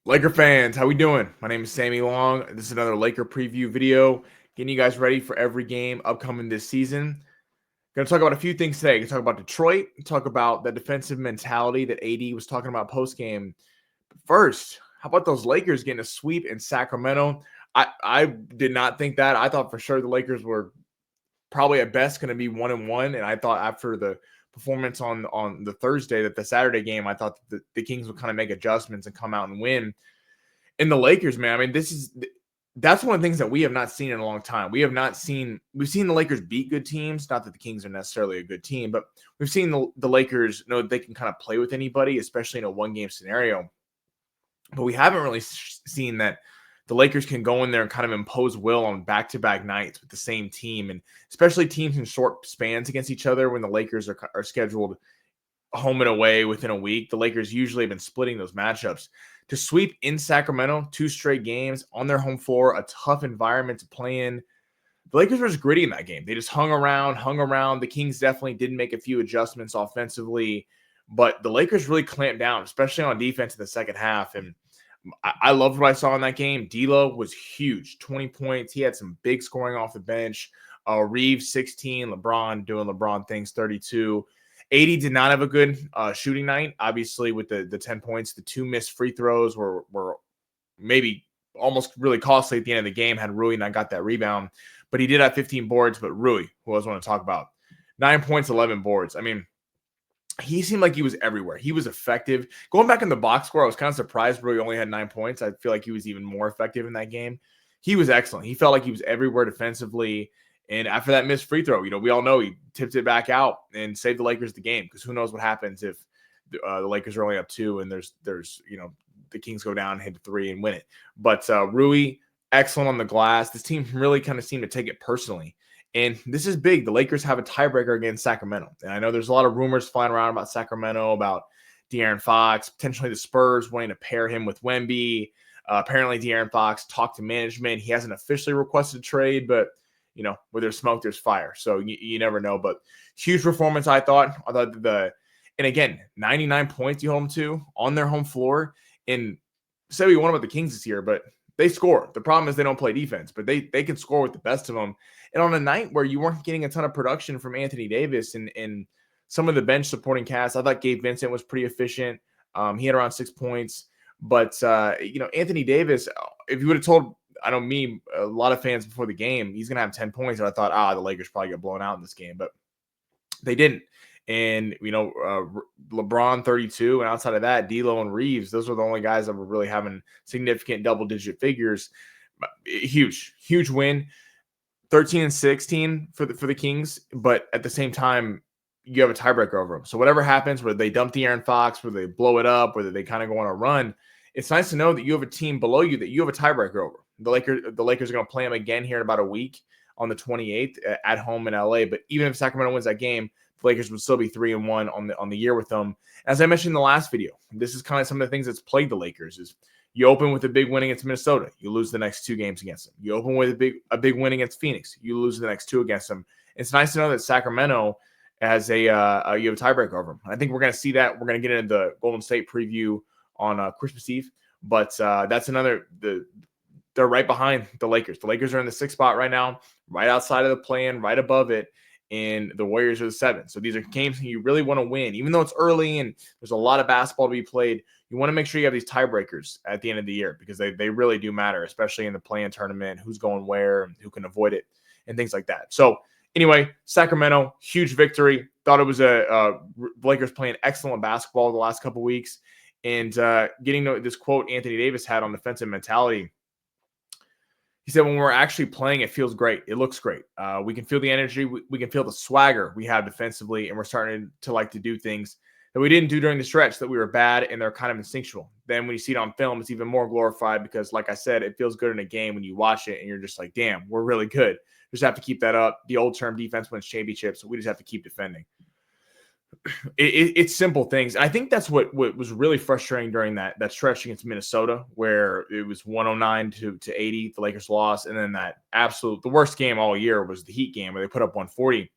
Laker fans, how we doing? My name is Sammy Long. This is another Laker preview video, getting you guys ready for every game upcoming this season. Going to talk about a few things today. Going to talk about Detroit, talk about the defensive mentality that AD was talking about post game. But first, how about those Lakers getting a sweep in Sacramento? I did not think that. I thought for sure the Lakers were probably at best going to be 1-1, and I thought after the performance on the Thursday, that the Saturday game, I thought the Kings would kind of make adjustments and come out and win. And the Lakers, man, I mean, that's one of the things that we have not seen in a long time. We've seen the Lakers beat good teams. Not that the Kings are necessarily a good team, but we've seen the Lakers know that they can kind of play with anybody, especially in a one-game scenario. But we haven't really seen that the Lakers can go in there and kind of impose will on back-to-back nights with the same team, and especially teams in short spans against each other when the Lakers are scheduled home and away within a week. The Lakers usually have been splitting those matchups. To sweep in Sacramento, 2 straight games on their home floor, a tough environment to play in. The Lakers were just gritty in that game. They just hung around. The Kings definitely didn't make a few adjustments offensively, but the Lakers really clamped down, especially on defense in the second half. And I loved what I saw in that game. D'Lo was huge, 20 points. He had some big scoring off the bench. Reeves, 16. LeBron doing LeBron things, 32. 80 did not have a good shooting night. Obviously, with the 10 points, the 2 missed free throws were maybe almost really costly at the end of the game had Rui not got that rebound. But he did have 15 boards. But Rui, who I was want to talk about, 9 points, 11 boards. I mean, he seemed like he was everywhere. He was effective. Going back in the box score, I was kind of surprised Rui only had 9 points. I feel like he was even more effective in that game. He was excellent. He felt like he was everywhere defensively. And after that missed free throw, we all know he tipped it back out and saved the Lakers the game, because who knows what happens if the Lakers are only up 2 and there's the Kings go down, hit 3 and win it. But Rui, excellent on the glass. This team really kind of seemed to take it personally. And this is big. The Lakers have a tiebreaker against Sacramento. And I know there's a lot of rumors flying around about Sacramento, about De'Aaron Fox, potentially the Spurs wanting to pair him with Wemby. Apparently, De'Aaron Fox talked to management. He hasn't officially requested a trade, but where there's smoke, there's fire. So you never know. But huge performance, I thought. And again, 99 points you hold them to on their home floor. And say we won about the Kings this year, but they score. The problem is they don't play defense, but they can score with the best of them. And on a night where you weren't getting a ton of production from Anthony Davis and some of the bench supporting cast, I thought Gabe Vincent was pretty efficient. He had around 6 points. But, Anthony Davis, if you would have told a lot of fans before the game, he's going to have 10 points. And I thought, the Lakers probably get blown out in this game, but they didn't. And, LeBron 32. And outside of that, D'Lo and Reeves, those were the only guys that were really having significant double-digit figures. Huge win. 13-16 for the Kings. But at the same time, you have a tiebreaker over them. So whatever happens, whether they dump De'Aaron Fox, whether they blow it up, whether they kind of go on a run, it's nice to know that you have a team below you that you have a tiebreaker over. The Lakers are going to play them again here in about a week on the 28th at home in LA. But even if Sacramento wins that game, the Lakers would still be 3-1 on the year with them. As I mentioned in the last video, this is kind of some of the things that's plagued the Lakers. Is you open with a big win against Minnesota, you lose the next 2 games against them. You open with a big win against Phoenix, you lose the next 2 against them. It's nice to know that Sacramento has you have a tiebreaker over them. I think we're going to see that. We're going to get into the Golden State preview on Christmas Eve. But that's they're right behind the Lakers. The Lakers are in the 6th spot right now, right outside of the play-in, right above it, and the Warriors are the 7th. So these are games you really want to win. Even though it's early and there's a lot of basketball to be played, you want to make sure you have these tiebreakers at the end of the year, because they really do matter, especially in the play-in tournament, who's going where and who can avoid it and things like that. So anyway, Sacramento, huge victory. Thought it was the Lakers playing excellent basketball the last couple weeks. And getting to this quote Anthony Davis had on defensive mentality, he said, when we're actually playing, it feels great. It looks great. We can feel the energy. We can feel the swagger we have defensively, and we're starting to like to do things that we didn't do during the stretch that we were bad, and they're kind of instinctual. Then when you see it on film, it's even more glorified because, like I said, it feels good in a game when you watch it, and you're just like, damn, we're really good. We just have to keep that up. The old term, defense wins championships, so we just have to keep defending. It's simple things. I think that's what was really frustrating during that stretch against Minnesota, where it was 109 to 80. The Lakers lost, and then the worst game all year was the Heat game where they put up 140.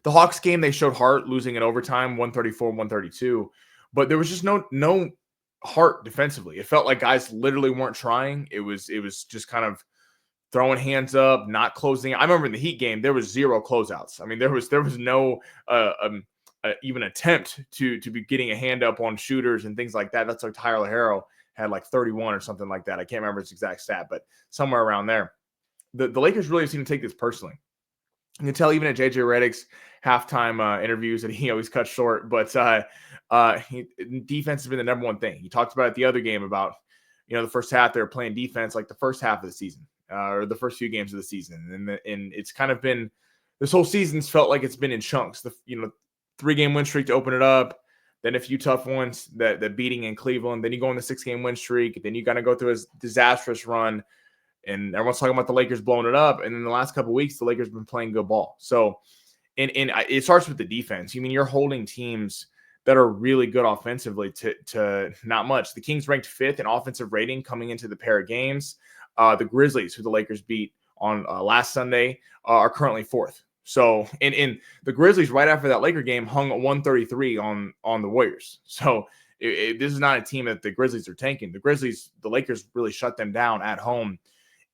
The Hawks game, they showed heart, losing in overtime, 134-132. But there was just no heart defensively. It felt like guys literally weren't trying. It was just kind of throwing hands up, not closing. I remember in the Heat game, there was 0 closeouts. I mean, there was no even attempt to be getting a hand up on shooters and things like that. That's like Tyler Herro had like 31 or something like that. I can't remember its exact stat, but somewhere around there. The Lakers really seem to take this personally. You can tell even at JJ Redick's halftime interviews that he always cuts short, but defense has been the number one thing. He talked about it the other game about, the first half they were playing defense like the first half of the season or the first few games of the season. And it's kind of been, this whole season's felt like it's been in chunks. The 3-game win streak to open it up, then a few tough ones, that beating in Cleveland, then you go on the 6-game win streak, then you got to go through a disastrous run. And everyone's talking about the Lakers blowing it up. And in the last couple of weeks, the Lakers have been playing good ball. So, and it starts with the defense. You're holding teams that are really good offensively to not much. The Kings ranked 5th in offensive rating coming into the pair of games. The Grizzlies, who the Lakers beat on last Sunday, are currently 4th. So, and the Grizzlies, right after that Laker game, hung 133 on the Warriors. So, this is not a team that the Grizzlies are tanking. The Lakers really shut them down at home.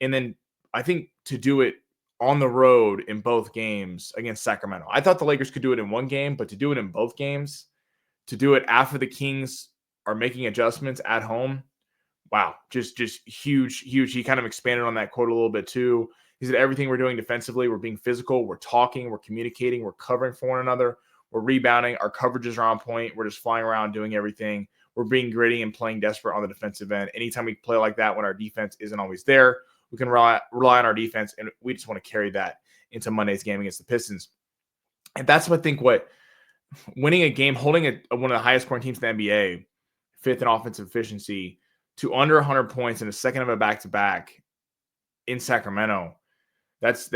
And then I think to do it on the road in both games against Sacramento. I thought the Lakers could do it in one game, but to do it in both games, to do it after the Kings are making adjustments at home, wow, just huge. He kind of expanded on that quote a little bit too. He said everything we're doing defensively, we're being physical, we're talking, we're communicating, we're covering for one another, we're rebounding, our coverages are on point, we're just flying around doing everything. We're being gritty and playing desperate on the defensive end. Anytime we play like that when our defense isn't always there, we can rely on our defense, and we just want to carry that into Monday's game against the Pistons. And that's, I think, what winning a game, holding one of the highest scoring teams in the NBA, 5th in offensive efficiency, to under 100 points in a second of a back-to-back in Sacramento. That's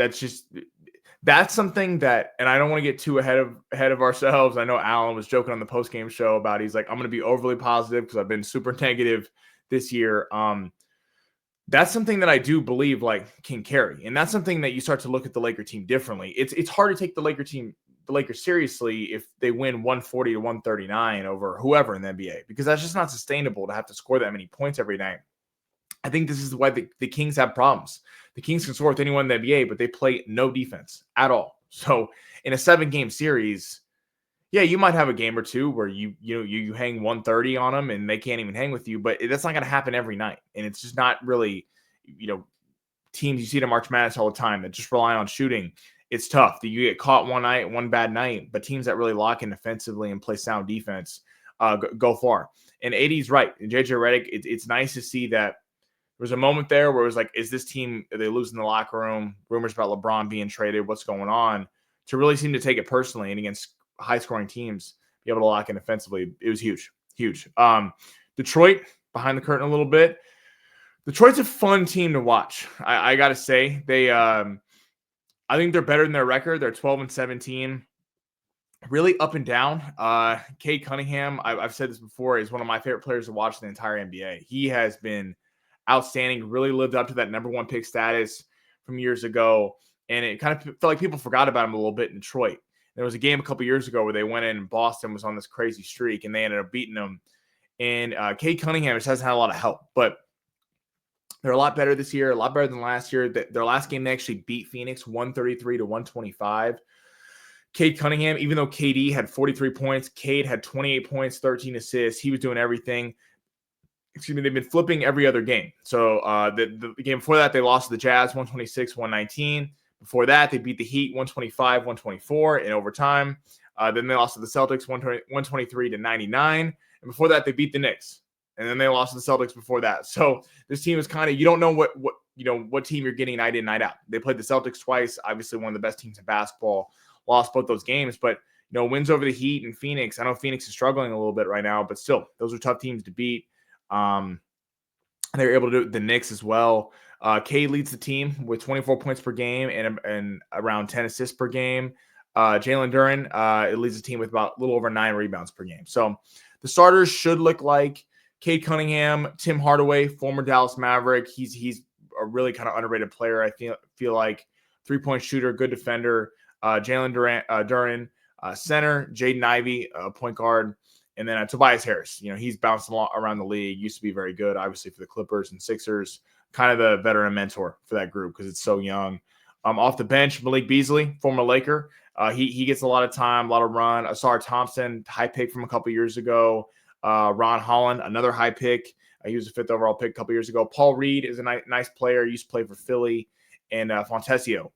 something that, and I don't want to get too ahead of ourselves. I know Alan was joking on the post-game show about, he's like, I'm going to be overly positive because I've been super negative this year. That's something that I do believe can carry. And that's something that you start to look at the Laker team differently. It's hard to take the Lakers seriously if they win 140 to 139 over whoever in the NBA, because that's just not sustainable to have to score that many points every night. I think this is why the Kings have problems. The Kings can score with anyone in the NBA, but they play no defense at all. So in a 7-game series, yeah, you might have a game or two where you hang 130 on them and they can't even hang with you, but that's not going to happen every night. And it's just not really, teams you see to March Madness all the time that just rely on shooting. It's tough. You get caught one bad night, but teams that really lock in defensively and play sound defense go far. And AD's right. And JJ Redick, it's nice to see that there was a moment there where it was like, is this team, are they losing the locker room? Rumors about LeBron being traded, what's going on? To really seem to take it personally and against high-scoring teams, be able to lock in offensively, it was huge. Detroit, behind the curtain a little bit. Detroit's a fun team to watch. I got to say, I think they're better than their record. They're 12-17. Really up and down. Cade Cunningham, I've said this before, is one of my favorite players to watch in the entire NBA. He has been outstanding, really lived up to that number 1 pick status from years ago, and it kind of felt like people forgot about him a little bit in Detroit. There was a game a couple years ago where they went in and Boston was on this crazy streak, and they ended up beating them. And Cade Cunningham just hasn't had a lot of help, but they're a lot better this year, a lot better than last year. Their last game, they actually beat Phoenix 133 to 125. Cade Cunningham, even though KD had 43 points, Cade had 28 points, 13 assists. He was doing everything. They've been flipping every other game. So the game before that, they lost to the Jazz 126-119. Before that, they beat the Heat 125-124 in overtime. Then they lost to the Celtics 123-99. And before that, they beat the Knicks. And then they lost to the Celtics before that. So this team is kind of, you don't know what team you're getting night in, night out. They played the Celtics twice, obviously one of the best teams in basketball, lost both those games. But, wins over the Heat and Phoenix. I know Phoenix is struggling a little bit right now, but still, those are tough teams to beat. They were able to do the Knicks as well. Cade leads the team with 24 points per game and around 10 assists per game. Jalen Duren it leads the team with about a little over 9 rebounds per game. So the starters should look like Cade Cunningham, Tim Hardaway, former Dallas Maverick. He's a really kind of underrated player. I feel like 3-point shooter, good defender. Jalen Duren, center. Jaden Ivey, point guard. And then Tobias Harris, he's bounced around the league, used to be very good, obviously, for the Clippers and Sixers, kind of the veteran mentor for that group because it's so young. Off the bench, Malik Beasley, former Laker. He gets a lot of time, a lot of run. Asar Thompson, high pick from a couple years ago. Ron Holland, another high pick. He was a 5th overall pick a couple years ago. Paul Reed is a nice player. He used to play for Philly. And Fontecchio,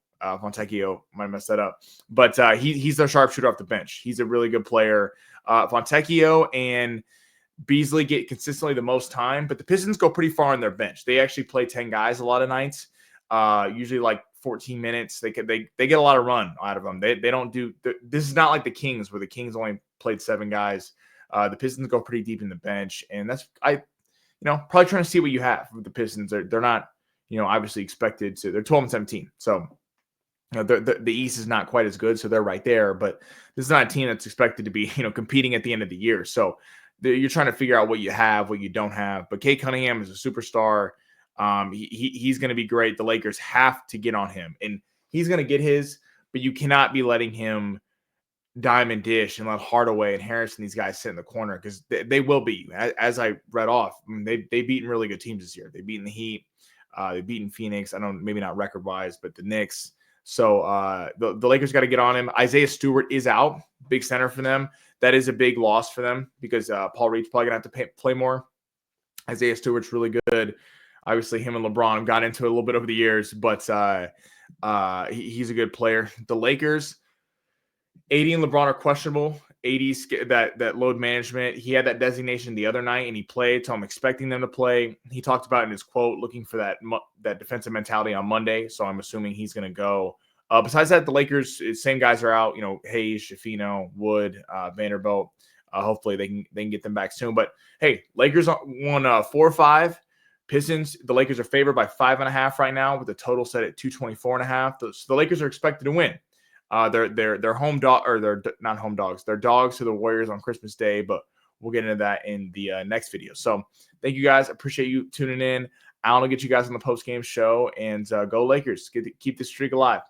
might mess that up. But he's their sharpshooter off the bench. He's a really good player. Fontecchio and Beasley get consistently the most time, but the Pistons go pretty far on their bench. They actually play 10 guys a lot of nights, usually like 14 minutes. They get a lot of run out of them. They don't do – this is not like the Kings where the Kings only played 7 guys. The Pistons go pretty deep in the bench, and that's probably trying to see what you have with the Pistons. They're not obviously expected to. They're 12-17, so the East is not quite as good, so they're right there. But this is not a team that's expected to be competing at the end of the year. So you're trying to figure out what you have, what you don't have. But Cade Cunningham is a superstar. He's going to be great. The Lakers have to get on him, and he's going to get his. But you cannot be letting him diamond dish and let Hardaway and Harris and these guys sit in the corner because they will beat you. As I read off, they've beaten really good teams this year. They've beaten the Heat. They've beaten Phoenix. I don't, maybe not record wise, but the Knicks. So the Lakers got to get on him. Isaiah Stewart is out, big center for them. That is a big loss for them because Paul Reed's probably going to have to play more. Isaiah Stewart's really good. Obviously, him and LeBron got into it a little bit over the years, but he's a good player. The Lakers, AD and LeBron are questionable. AD's that load management. He had that designation the other night, and he played, so I'm expecting them to play. He talked about in his quote looking for that defensive mentality on Monday, so I'm assuming he's going to go. Besides that, the Lakers, same guys are out. Hayes, Shafino, Wood, Vanderbilt. Hopefully they can get them back soon. But hey, Lakers won 4-5. Pistons, the Lakers are favored by 5.5 right now, with the total set at 224.5. So the Lakers are expected to win. They're home dog, or they're not home dogs. They're dogs to the Warriors on Christmas Day, but we'll get into that in the next video. So thank you guys. Appreciate you tuning in. Alan will get you guys on the post game show, and go Lakers. Keep this streak alive.